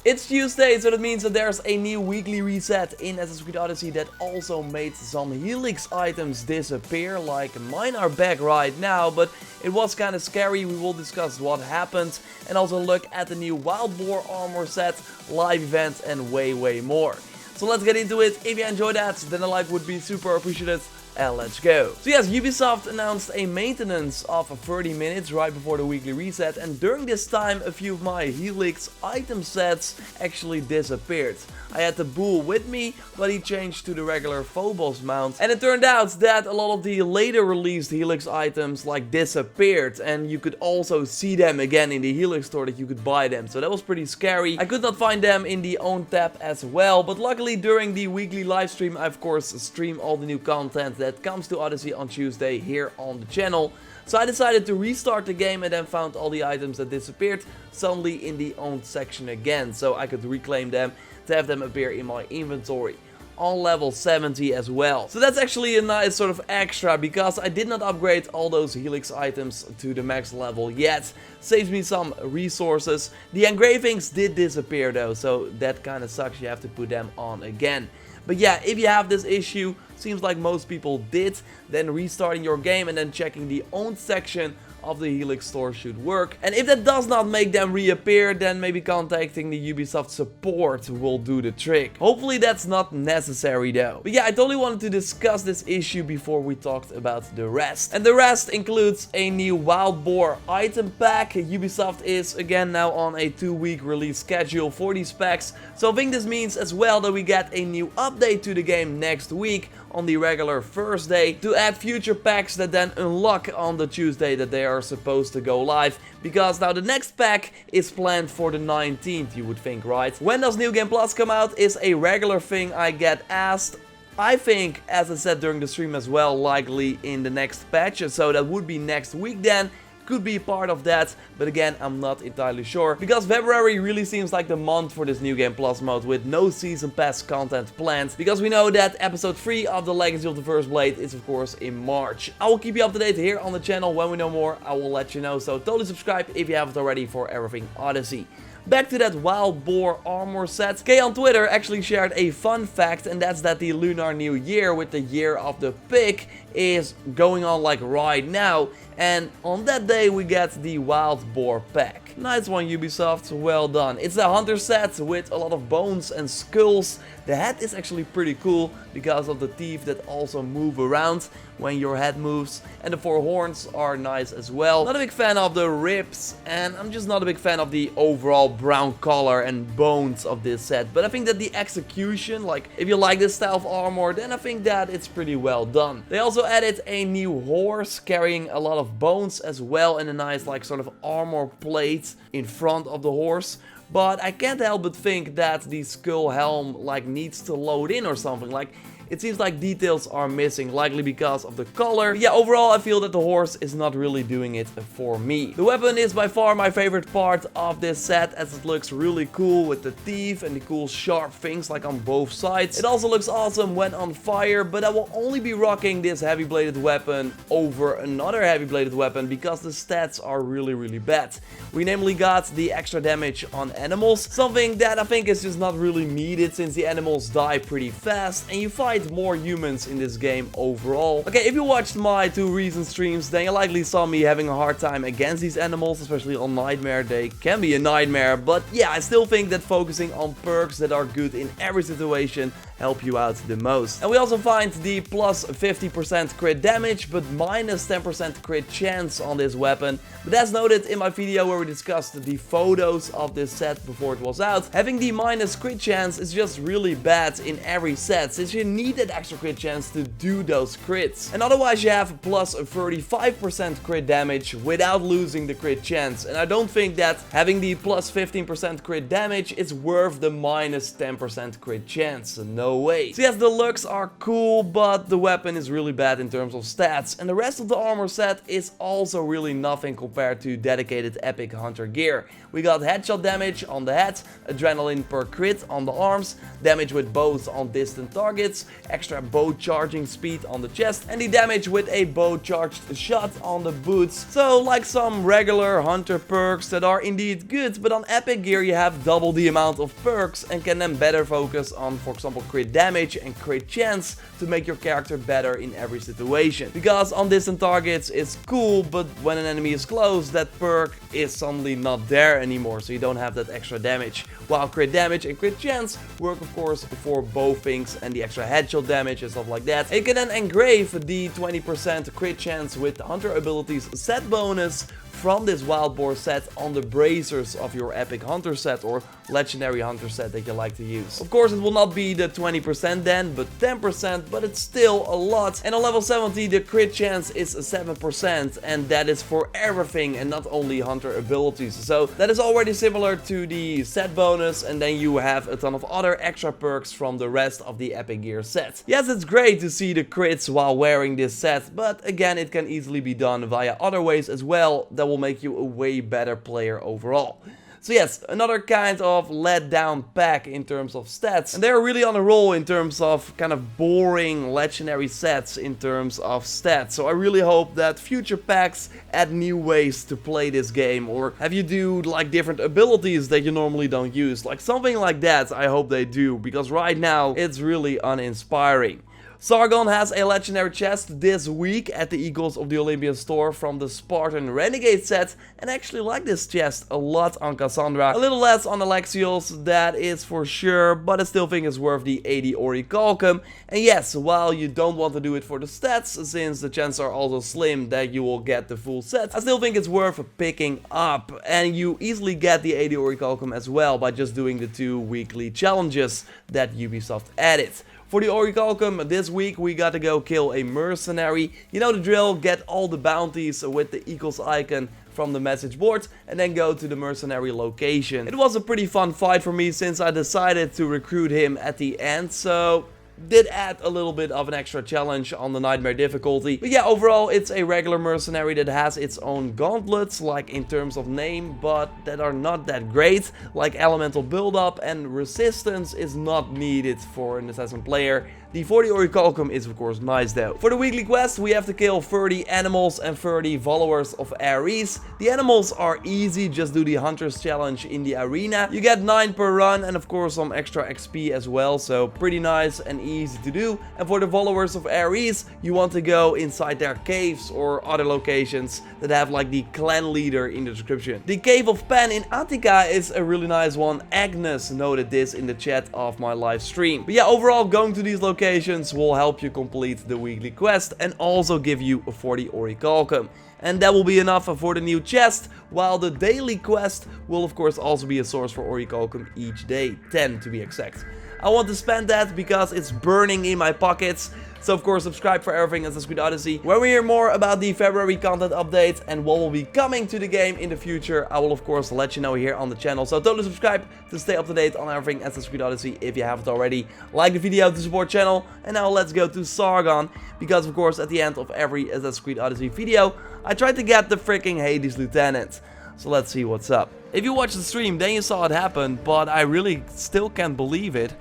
It's Tuesday, so that means that there's a new weekly reset in Assassin's Creed Odyssey that also made some Helix items disappear, like mine are back right now, but it was kinda scary. We will discuss what happened and also look at the new Wild Boar armor set, live event and way more. So let's get into it. If you enjoyed that, then a like would be super appreciated. And let's go. So yes, Ubisoft announced a maintenance of 30 minutes right before the weekly reset, and during this time a few of my Helix item sets actually disappeared. I had the Bull with me, but he changed to the regular Phobos mount, and it turned out that a lot of the later released Helix items like disappeared, and you could also see them again in the Helix store that you could buy them, so that was pretty scary. I could not find them in the own tab as well, but luckily during the weekly live stream I of course stream all the new content that comes to Odyssey on Tuesday here on the channel. So I decided to restart the game and then found all the items that disappeared suddenly in the owned section again, so I could reclaim them to have them appear in my inventory on level 70 as well. So that's actually a nice sort of extra, because I did not upgrade all those Helix items to the max level yet. Saves me some resources. The engravings did disappear though, so that kind of sucks. You have to put them on again. But yeah, if you have this issue, seems like most people did, then restarting your game and then checking the owned section of the Helix store should work. And if that does not make them reappear, then maybe contacting the Ubisoft support will do the trick. Hopefully that's not necessary though. But yeah, I totally wanted to discuss this issue before we talked about the rest. And the rest includes a new Wild Boar item pack. Ubisoft is again now on a 2-week release schedule for these packs. So I think this means as well that we get a new update to the game next week on the regular Thursday to add future packs that then unlock on the Tuesday that they are supposed to go live, because now the next pack is planned for the 19th, you would think, right? When does New Game Plus come out is a regular thing I get asked. I think, as I said during the stream as well, likely in the next patch, so that would be next week then. Could be part of that, but again, I'm not entirely sure, because February really seems like the month for this New Game Plus mode with no season pass content planned, because we know that episode 3 of the Legacy of the First Blade is of course in March. I will keep you up to date here on the channel. When we know more, I will let you know, so totally subscribe if you haven't already for everything Odyssey. Back to that Wild Boar armor set. Kay on Twitter actually shared a fun fact, and that's that the Lunar New Year with the Year of the Pig is going on like right now, and on that day we get the Wild Boar pack. Nice one, Ubisoft, well done. It's a hunter set with a lot of bones and skulls. The head is actually pretty cool because of the teeth that also move around when your head moves, and the 4 horns are nice as well. Not a big fan of the ribs, and I'm just not a big fan of the overall brown color and bones of this set, but I think that the execution, like if you like this style of armor, then I think that it's pretty well done. They also added a new horse carrying a lot of bones as well, and a nice like sort of armor plate in front of the horse. But I can't help but think that the skull helm like needs to load in or something. Like, it seems like details are missing, likely because of the color. Yeah, overall I feel that the horse is not really doing it for me. The weapon is by far my favorite part of this set, as it looks really cool with the teeth and the cool sharp things like on both sides. It also looks awesome when on fire, but I will only be rocking this heavy bladed weapon over another heavy bladed weapon because the stats are really bad. We namely got the extra damage on animals, something that I think is just not really needed since the animals die pretty fast and you fight more humans in this game overall. Okay, if you watched my 2 recent streams, then you likely saw me having a hard time against these animals, especially on Nightmare. They can be a nightmare, but yeah, I still think that focusing on perks that are good in every situation help you out the most. And we also find the plus 50% crit damage, but minus 10% crit chance on this weapon. But as noted in my video where we discussed the photos of this set before it was out, having the minus crit chance is just really bad in every set, since you need that extra crit chance to do those crits. And otherwise you have plus 35% crit damage without losing the crit chance. And I don't think that having the plus 15% crit damage is worth the minus 10% crit chance. No way. So yes, the looks are cool, but the weapon is really bad in terms of stats. And the rest of the armor set is also really nothing compared to dedicated epic hunter gear. We got headshot damage on the head, adrenaline per crit on the arms, damage with bows on distant targets, extra bow charging speed on the chest, and the damage with a bow charged shot on the boots. So like some regular hunter perks that are indeed good, but on epic gear you have double the amount of perks and can then better focus on, for example, crit damage and crit chance to make your character better in every situation. Because on distant targets it's cool, but when an enemy is close, that perk is suddenly not there anymore, so you don't have that extra damage. While crit damage and crit chance work of course for both things and the extra headshot damage and stuff like that. And you can then engrave the 20% crit chance with the hunter abilities set bonus from this wild boar set on the bracers of your epic hunter set or legendary hunter set that you like to use. Of course it will not be the 20% then, but 10%, but it's still a lot. And on level 70 the crit chance is 7%, and that is for everything and not only hunter abilities. So that is already similar to the set bonus, and then you have a ton of other extra perks from the rest of the epic gear set. Yes, it's great to see the crits while wearing this set, but again it can easily be done via other ways as well that will make you a way better player overall. So yes, another kind of let down pack in terms of stats, and they're really on a roll in terms of kind of boring legendary sets in terms of stats. So I really hope that future packs add new ways to play this game, or have you do like different abilities that you normally don't use, like something like that. I hope they do, because right now it's really uninspiring. Sargon has a legendary chest this week at the Eagles of the Olympian store from the Spartan Renegade set, and I actually like this chest a lot on Cassandra. A little less on Alexios, that is for sure, but I still think it's worth the 80 orichalcum. And yes, while you don't want to do it for the stats, since the chances are also slim that you will get the full set, I still think it's worth picking up, and you easily get the 80 orichalcum as well by just doing the 2 weekly challenges that Ubisoft added. For the orichalcum, this week we got to go kill a mercenary. You know the drill, get all the bounties with the equals icon from the message board and then go to the mercenary location. It was a pretty fun fight for me since I decided to recruit him at the end, so did add a little bit of an extra challenge on the nightmare difficulty. But yeah, overall it's a regular mercenary that has its own gauntlets, like in terms of name, but that are not that great, like elemental build-up, and resistance is not needed for an assassin player. The 40 orichalcum is of course nice though. For the weekly quest we have to kill 30 animals and 30 followers of Ares. The animals are easy, just do the hunters challenge in the arena. You get 9 per run and of course some extra XP as well, so pretty nice and easy to do. And for the followers of Ares, you want to go inside their caves or other locations that have like the clan leader in the description. The cave of Pan in Attica is a really nice one. Agnes noted this in the chat of my live stream. But yeah, overall going to these locations will help you complete the weekly quest and also give you a 40 orichalcum. And that will be enough for the new chest, while the daily quest will of course also be a source for orichalcum each day, 10 to be exact. I want to spend that because it's burning in my pockets. So of course subscribe for everything Assassin's Creed Odyssey. When we hear more about the February content update and what will be coming to the game in the future, I will of course let you know here on the channel. So totally subscribe to stay up to date on everything Assassin's Creed Odyssey if you haven't already. Like the video to support the channel. And now let's go to Sargon, because of course at the end of every Assassin's Creed Odyssey video I try to get the freaking Hades Lieutenant. So let's see what's up. If you watched the stream then you saw it happen, but I really still can't believe it.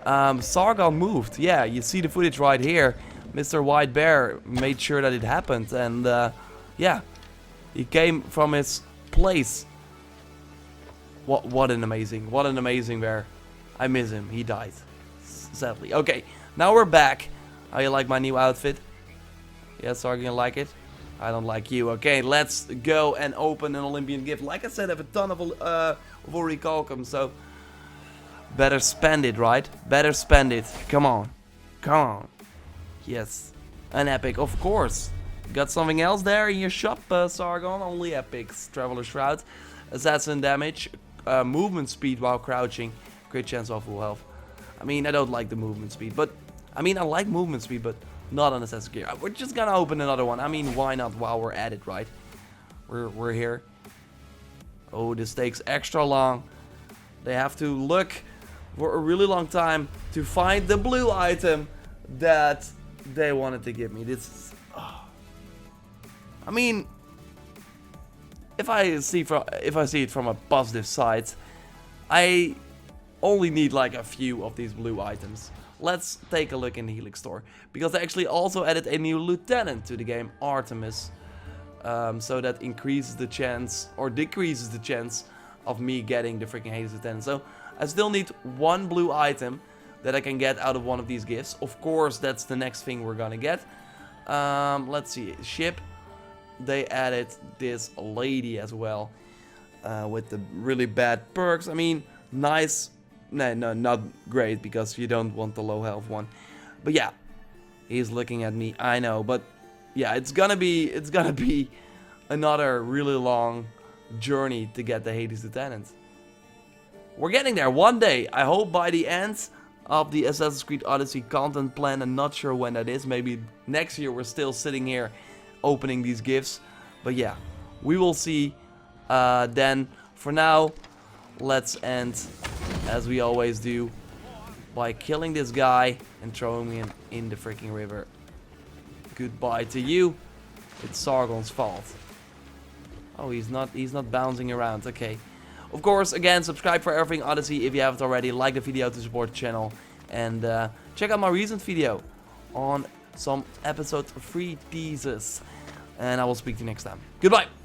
Sargon moved. Yeah, you see the footage right here. Mr. White Bear made sure that it happened, and yeah, he came from his place. What an amazing bear. I miss him. He died, sadly. Okay, now we're back. How you like my new outfit? Yeah, Sargon, you like it? I don't like you. Okay, let's go and open an Olympian gift. Like I said, I have a ton of orichalcum, so better spend it, right? Better spend it. Come on. Come on. Yes. An epic, of course. Got something else there in your shop, Sargon? Only epics. Traveler Shroud. Assassin damage. Movement speed while crouching. Crit chance of full health. I mean, I don't like the movement speed, but I mean, I like movement speed, but not on Assassin's Gear. We're just gonna open another one. I mean, why not while we're at it, right? We're here. Oh, this takes extra long. They have to look for a really long time to find the blue item that they wanted to give me. This is, oh. I mean, if I see it from a positive side, I only need like a few of these blue items. let's take a look in the Helix store. Because they actually also added a new lieutenant to the game, Artemis. So that increases the chance, or decreases the chance, of me getting the freaking Hades lieutenant. So I still need one blue item that I can get out of one of these gifts. Of course, that's the next thing we're gonna get. Let's see, ship. They added this lady as well, with the really bad perks. I mean, nice. No, not great, because you don't want the low health one. But yeah, he's looking at me. I know, but yeah, it's gonna be another really long journey to get the Hades lieutenant. We're getting there one day. I hope by the end of the Assassin's Creed Odyssey content plan. I'm not sure when that is. Maybe next year. We're still sitting here opening these gifts. But yeah, we will see then. For now, let's end as we always do by killing this guy and throwing him in the freaking river. Goodbye to you. It's Sargon's fault. Oh, he's not bouncing around. Okay. Of course, again, subscribe for everything Odyssey if you haven't already. Like the video to support the channel. And check out my recent video on some episode 3 teasers. And I will speak to you next time. Goodbye.